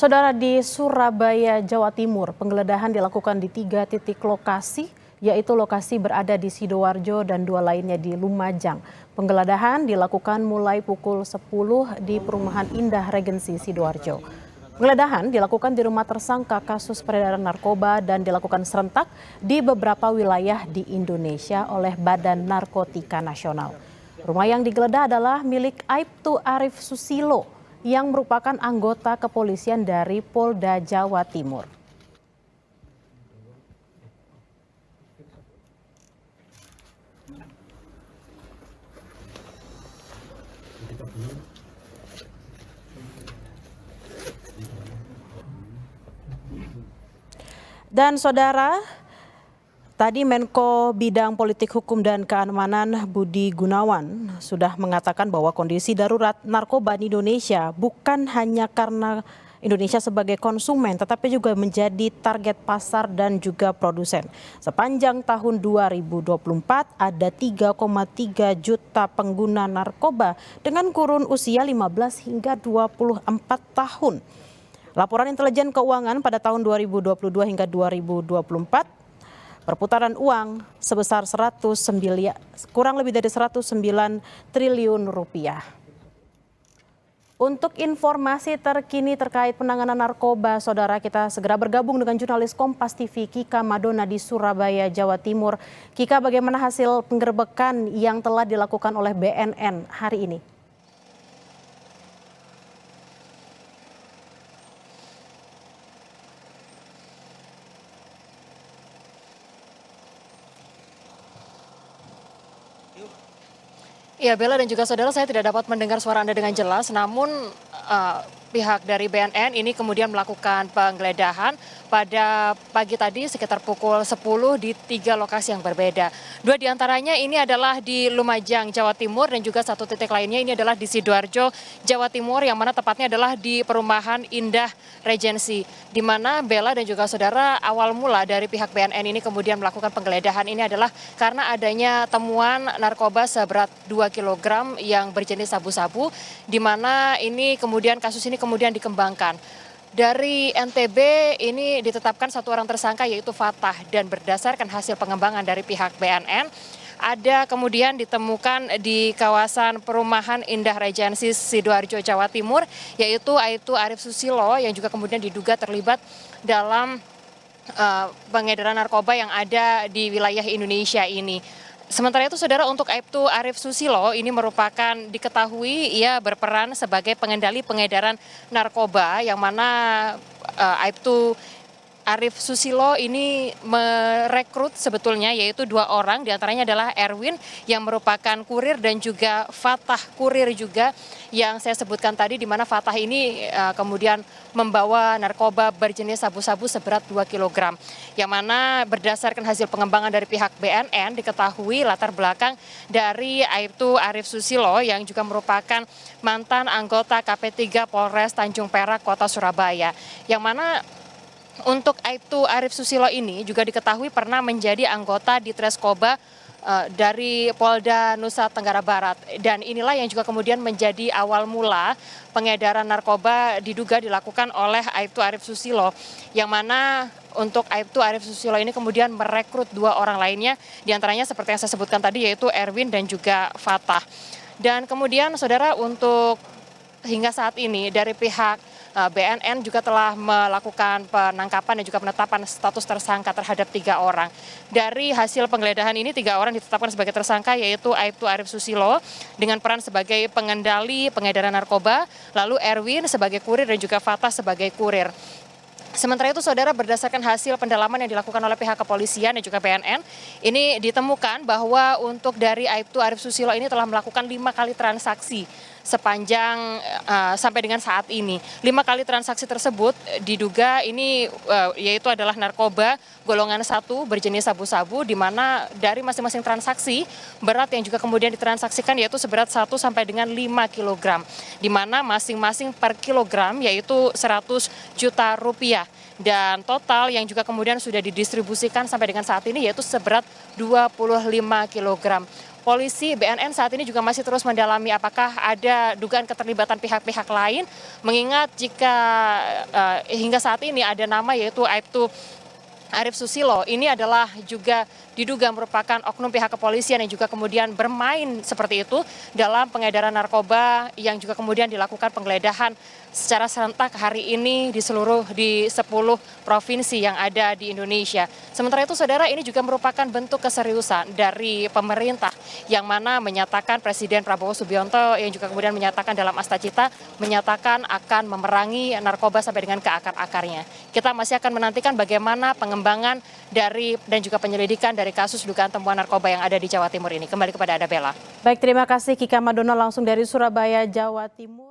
Saudara, di Surabaya, Jawa Timur, penggeledahan dilakukan di 3 titik lokasi, yaitu lokasi berada di Sidoarjo dan 2 lainnya di Lumajang. Penggeledahan dilakukan mulai pukul 10 di Perumahan Indah Regensi Sidoarjo. Penggeledahan dilakukan di rumah tersangka kasus peredaran narkoba dan dilakukan serentak di beberapa wilayah di Indonesia oleh Badan Narkotika Nasional. Rumah yang digeledah adalah milik Aibtu Arif Susilo, yang merupakan anggota kepolisian dari Polda Jawa Timur. Dan saudara, tadi Menko Bidang Politik Hukum dan Keamanan Budi Gunawan sudah mengatakan bahwa kondisi darurat narkoba di Indonesia bukan hanya karena Indonesia sebagai konsumen, tetapi juga menjadi target pasar dan juga produsen. Sepanjang tahun 2024 ada 3,3 juta pengguna narkoba dengan kurun usia 15 hingga 24 tahun. Laporan intelijen keuangan pada tahun 2022 hingga 2024, perputaran uang sebesar kurang lebih dari 109 triliun rupiah. Untuk informasi terkini terkait penanganan narkoba, saudara, kita segera bergabung dengan jurnalis Kompas TV Kika Madona di Surabaya, Jawa Timur. Kika, bagaimana hasil penggerbekan yang telah dilakukan oleh BNN hari ini? Ya, Bella dan juga saudara, saya tidak dapat mendengar suara Anda dengan jelas, namun pihak dari BNN ini kemudian melakukan penggeledahan pada pagi tadi sekitar pukul 10 di 3 lokasi yang berbeda. 2 diantaranya ini adalah di Lumajang, Jawa Timur, dan juga 1 titik lainnya ini adalah di Sidoarjo, Jawa Timur, yang mana tepatnya adalah di Perumahan Indah Regensi, di mana Bella dan juga saudara, awal mula dari pihak BNN ini kemudian melakukan penggeledahan ini adalah karena adanya temuan narkoba seberat 2 kg yang berjenis sabu-sabu, di mana ini kemudian kasus ini kemudian dikembangkan. Dari NTB ini ditetapkan 1 orang tersangka yaitu Fatah, dan berdasarkan hasil pengembangan dari pihak BNN, ada kemudian ditemukan di kawasan Perumahan Indah Regensi Sidoarjo, Jawa Timur, yaitu Aibtu Arif Susilo yang juga kemudian diduga terlibat dalam pengedaran narkoba yang ada di wilayah Indonesia ini. Sementara itu, saudara, untuk Aibtu Arif Susilo ini merupakan diketahui ia berperan sebagai pengendali pengedaran narkoba, yang mana Aibtu Arif Susilo ini merekrut sebetulnya yaitu 2 orang, diantaranya adalah Erwin yang merupakan kurir dan juga Fatah kurir juga yang saya sebutkan tadi, di mana Fatah ini kemudian membawa narkoba berjenis sabu-sabu seberat 2 kg. Yang mana berdasarkan hasil pengembangan dari pihak BNN diketahui latar belakang dari Aibtu Arif Susilo yang juga merupakan mantan anggota KP3 Polres Tanjung Perak, Kota Surabaya. Yang mana untuk Aibtu Arif Susilo ini juga diketahui pernah menjadi anggota di Treskoba dari Polda Nusa Tenggara Barat. Dan inilah yang juga kemudian menjadi awal mula pengedaran narkoba diduga dilakukan oleh Aibtu Arif Susilo. Yang mana untuk Aibtu Arif Susilo ini kemudian merekrut 2 orang lainnya, diantaranya seperti yang saya sebutkan tadi yaitu Erwin dan juga Fatah. Dan kemudian saudara, untuk hingga saat ini dari pihak BNN juga telah melakukan penangkapan dan juga penetapan status tersangka terhadap 3 orang. Dari hasil penggeledahan ini 3 orang ditetapkan sebagai tersangka, yaitu Aibtu Arif Susilo dengan peran sebagai pengendali pengedaran narkoba, lalu Erwin sebagai kurir dan juga Fatah sebagai kurir. Sementara itu, saudara, berdasarkan hasil pendalaman yang dilakukan oleh pihak kepolisian dan juga BNN, ini ditemukan bahwa untuk dari Aibtu Arif Susilo ini telah melakukan 5 kali transaksi sepanjang sampai dengan saat ini. 5 kali transaksi tersebut diduga ini yaitu adalah narkoba golongan 1 berjenis sabu-sabu, di mana dari masing-masing transaksi berat yang juga kemudian ditransaksikan yaitu seberat 1 sampai dengan 5 kg, di mana masing-masing per kilogram yaitu 100 juta rupiah. Dan total yang juga kemudian sudah didistribusikan sampai dengan saat ini yaitu seberat 25 kg. polisi BNN saat ini juga masih terus mendalami apakah ada dugaan keterlibatan pihak-pihak lain, mengingat jika hingga saat ini ada nama yaitu Aibtu Arif Susilo. Ini adalah juga diduga merupakan oknum pihak kepolisian yang juga kemudian bermain seperti itu dalam pengedaran narkoba yang juga kemudian dilakukan penggeledahan secara serentak hari ini di 10 provinsi yang ada di Indonesia. Sementara itu saudara, ini juga merupakan bentuk keseriusan dari pemerintah yang mana menyatakan Presiden Prabowo Subianto yang juga kemudian menyatakan dalam Astacita menyatakan akan memerangi narkoba sampai dengan ke akar-akarnya. Kita masih akan menantikan bagaimana pengembangan dari dan juga penyelidikan dari kasus dugaan temuan narkoba yang ada di Jawa Timur ini. Kembali kepada Anda, Bella. Baik, terima kasih Kika Madona langsung dari Surabaya, Jawa Timur.